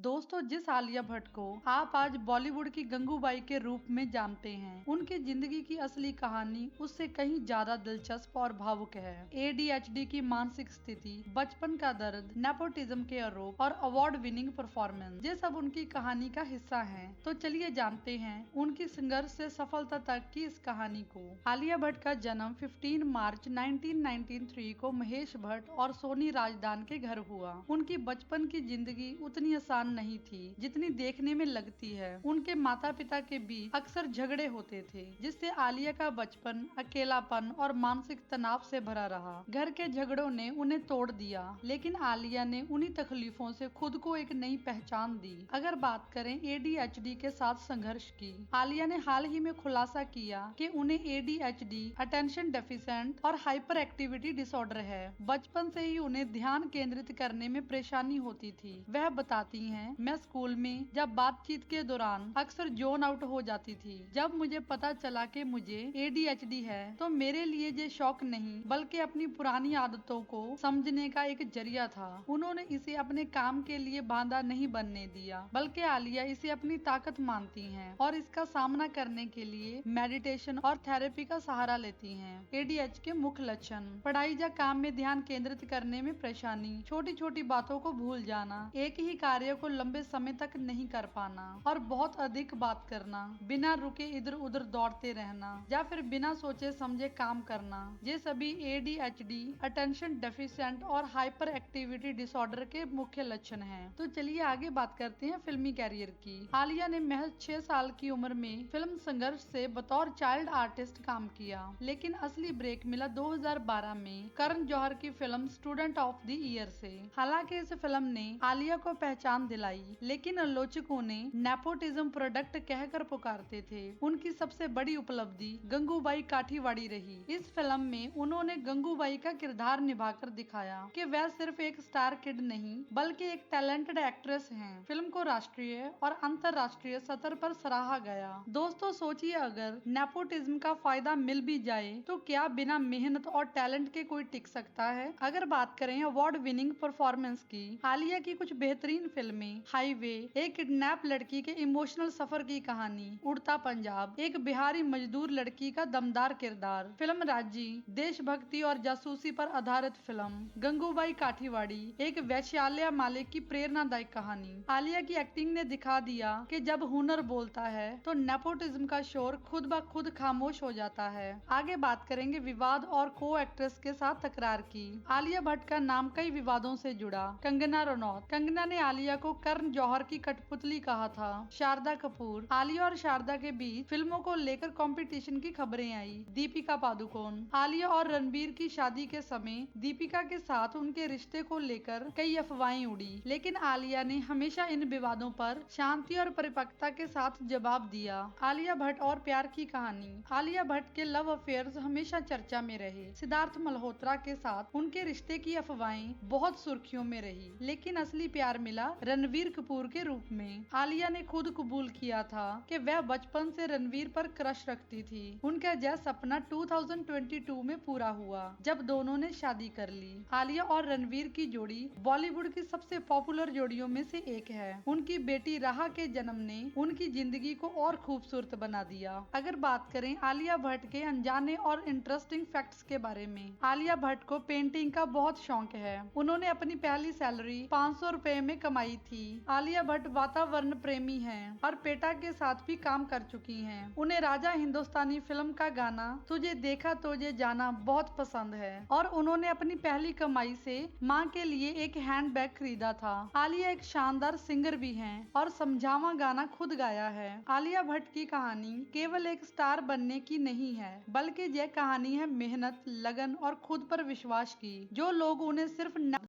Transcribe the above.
दोस्तों, जिस आलिया भट्ट को आप आज बॉलीवुड की गंगूबाई के रूप में जानते हैं, उनकी जिंदगी की असली कहानी उससे कहीं ज्यादा दिलचस्प और भावुक है। ADHD की मानसिक स्थिति, बचपन का दर्द, नेपोटिज्म के आरोप और अवार्ड विनिंग परफॉर्मेंस, ये सब उनकी कहानी का हिस्सा हैं। तो चलिए जानते हैं उनकी संघर्ष से सफलता तक की इस कहानी को। आलिया भट्ट का जन्म 15 मार्च 1993 को महेश भट्ट और सोनी राजदान के घर हुआ। उनकी बचपन की जिंदगी उतनी आसान नहीं थी जितनी देखने में लगती है। उनके माता पिता के बीच अक्सर झगड़े होते थे, जिससे आलिया का बचपन अकेलापन और मानसिक तनाव से भरा रहा। घर के झगड़ों ने उन्हें तोड़ दिया, लेकिन आलिया ने उन्हीं तकलीफों से खुद को एक नई पहचान दी। अगर बात करें ADHD के साथ संघर्ष की, आलिया ने हाल ही में खुलासा किया कि उन्हें ADHD अटेंशन डेफिशिएंट और हाइपर एक्टिविटी डिसऑर्डर है। बचपन से ही उन्हें ध्यान केंद्रित करने में परेशानी होती थी। वह बताती हैं, मैं स्कूल में जब बातचीत के दौरान अक्सर जोन आउट हो जाती थी। जब मुझे पता चला कि मुझे ADHD है, तो मेरे लिए ये शौक नहीं बल्कि अपनी पुरानी आदतों को समझने का एक जरिया था। उन्होंने इसे अपने काम के लिए बांधा नहीं बनने दिया, बल्कि आलिया इसे अपनी ताकत मानती हैं और इसका सामना करने के लिए मेडिटेशन और थेरेपी का सहारा लेती हैं। ADHD के मुख्य लक्षण: पढ़ाई या काम में ध्यान केंद्रित करने में परेशानी, छोटी छोटी बातों को भूल जाना, एक ही कार्य को लंबे समय तक नहीं कर पाना और बहुत अधिक बात करना, बिना रुके इधर उधर दौड़ते रहना या फिर बिना सोचे समझे काम करना। ये सभी ADHD अटेंशन डेफिशिएंट और हाइपर एक्टिविटी डिसऑर्डर के मुख्य लक्षण हैं। तो चलिए आगे बात करते हैं फिल्मी कैरियर की। आलिया ने महज 6 साल की उम्र में फिल्म संघर्ष से बतौर चाइल्ड आर्टिस्ट काम किया, लेकिन असली ब्रेक मिला 2012 में करण जौहर की film student of the year से। हालांकि इस फिल्म ने आलिया को पहचान दिलाई, लेकिन आलोचकों ने नेपोटिज्म प्रोडक्ट कहकर पुकारते थे। उनकी सबसे बड़ी उपलब्धि गंगूबाई काठीवाड़ी रही। इस फिल्म में उन्होंने गंगूबाई का किरदार निभाकर दिखाया कि वह सिर्फ एक स्टार किड नहीं बल्कि एक टैलेंटेड एक्ट्रेस हैं। फिल्म को राष्ट्रीय और अंतर्राष्ट्रीय सतह पर सराहा गया। दोस्तों, सोचिए, अगर नेपोटिज्म का फायदा मिल भी जाए तो क्या बिना मेहनत और टैलेंट के कोई टिक सकता है? अगर बात करें अवार्ड विनिंग परफॉर्मेंस की, आलिया की कुछ बेहतरीन फिल्में: हाईवे, एक किडनैप लड़की के इमोशनल सफर की कहानी, उड़ता पंजाब, एक बिहारी मजदूर लड़की का दमदार किरदार, फिल्म राजी, देशभक्ति और जासूसी पर आधारित फिल्म, गंगूबाई काठीवाड़ी, एक वैश्यालय मालिक की प्रेरणादायक कहानी। आलिया की एक्टिंग ने दिखा दिया कि जब हुनर बोलता है तो नेपोटिज्म का शोर खुद ब खुद खामोश हो जाता है। आगे बात करेंगे विवाद और को एक्ट्रेस के साथ तकरार की। आलिया भट्ट का नाम कई विवादों से जुड़ा। कंगना रनौत: कंगना ने आलिया को करण जौहर की कठपुतली कहा था। शारदा कपूर: आलिया और शारदा के बीच फिल्मों को लेकर कंपटीशन की खबरें आई। दीपिका पादुकोण: आलिया और रणबीर की शादी के समय दीपिका के साथ उनके रिश्ते को लेकर कई अफवाहें उड़ी, लेकिन आलिया ने हमेशा इन विवादों पर शांति और परिपक्वता के साथ जवाब दिया। आलिया भट्ट और प्यार की कहानी: आलिया भट्ट के लव अफेयर्स हमेशा चर्चा में रहे। सिद्धार्थ मल्होत्रा के साथ उनके रिश्ते की अफवाहें बहुत सुर्खियों में रही, लेकिन असली प्यार मिला रणवीर कपूर के रूप में। आलिया ने खुद कबूल किया था कि वह बचपन से रणवीर पर क्रश रखती थी। उनका यह सपना 2022 में पूरा हुआ, जब दोनों ने शादी कर ली। आलिया और रणवीर की जोड़ी बॉलीवुड की सबसे पॉपुलर जोड़ियों में से एक है। उनकी बेटी राहा के जन्म ने उनकी जिंदगी को और खूबसूरत बना दिया। अगर बात करें आलिया भट्ट के अनजाने और इंटरेस्टिंग फैक्ट्स के बारे में, आलिया भट्ट को पेंटिंग का बहुत शौक है। उन्होंने अपनी पहली सैलरी 500 रुपए में कमाई थी। आलिया भट्ट वातावरण प्रेमी हैं और पेटा के साथ भी काम कर चुकी हैं। उन्हें राजा हिंदुस्तानी फिल्म का गाना तुझे देखा तो ये जाना बहुत पसंद है और उन्होंने अपनी पहली कमाई से माँ के लिए एक हैंडबैग खरीदा था। आलिया एक शानदार सिंगर भी हैं और समझावा गाना खुद गाया है। आलिया भट्ट की कहानी केवल एक स्टार बनने की नहीं है, बल्कि यह कहानी है मेहनत, लगन और खुद पर विश्वास की। जो लोग उन्हें सिर्फ